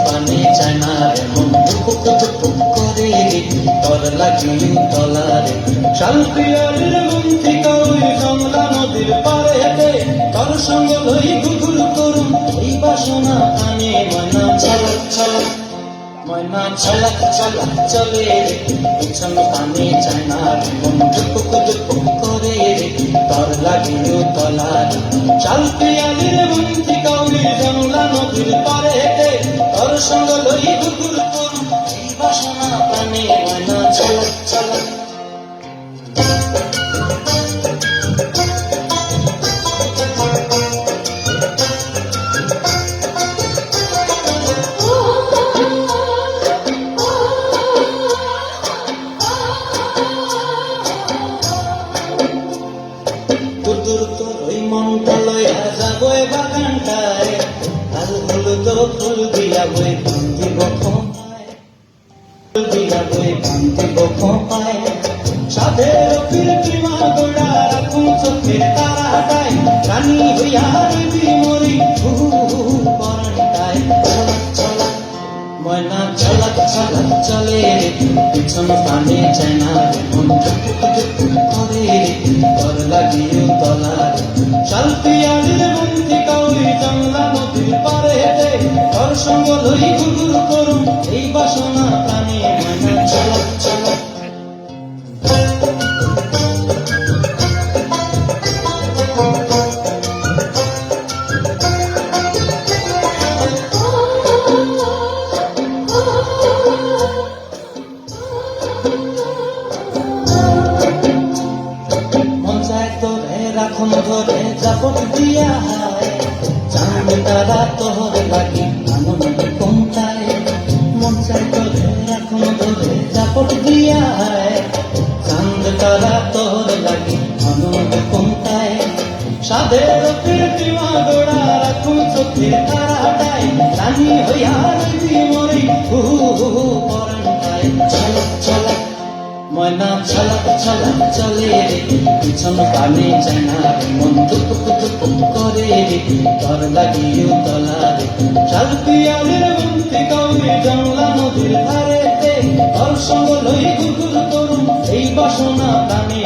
পানি চায় না রে মন দুপুক দুপুক করে রে তোর লাগিও তলারে শালপিয়ারের বন্ধি কই কমলা নদীর পারেতে তোর সঙ্গ লই ঘুঘুর করুম এই বাসনা কানে ময়না ছলক ছলক ময়না ছলক ছলক চলে রে পিছন পানি চায় না রে মন দুপুক দুপুক করে রে তোর লাগিও তলারে শালপিয়ারের বন্ধি কই কমলা নদীর পারেতে তোর সঙ্গ লই ঘুঘুর করুম এই বাসনা কানে ময়না ছলক ছলক যাবই বাগানটায় আর হলুদ ফুল দিয়া বই বান্ধিব খোঁপায় ফুল দিয়া বই বান্ধিব খোঁপায় সাধের কীর্তিমা গোড়া রাখুন চোখের তারাটায় রানী হইয়া রবি মরি পরাণটায় ছলক ছলক ময়না ছলক ছলক চলে পিছন পানি চায় না মন টুকুক টুকুক করে তোর লাগিও তলারে শালপিয়ারের বন্ধি কই জংলা নদীর পারেতে তোর সঙ্গ লই ঘুঘুর করুম এই বাসনা প্রাণে ময়না ছলক ছলক রাখুন ধরে জাপট দিয়া হায় চাঁদ তারা তোর লাগি আনন্দ কমতায় মন চাই তোরে রাখুন ধরে জাপট দিয়া হায় চাঁদ তারা তোর লাগি আনন্দ কমতায় সাধের কীর্তিমা গোড়া রাখুন চোখের তারাটায় রানী হইয়া রবি মরি পরাণটায় ছলক ছলক ময়না ছলক ছলক চলে রে পিছন পানি চায় না মন দুপুক দুপুক করে রে তোর লাগিও তলারে শালপিয়ারের বন্ধি কই জংলা নদীর ধারেতে তোর সঙ্গ লই ঘুঘুর করুম এই বাসনা প্রাণে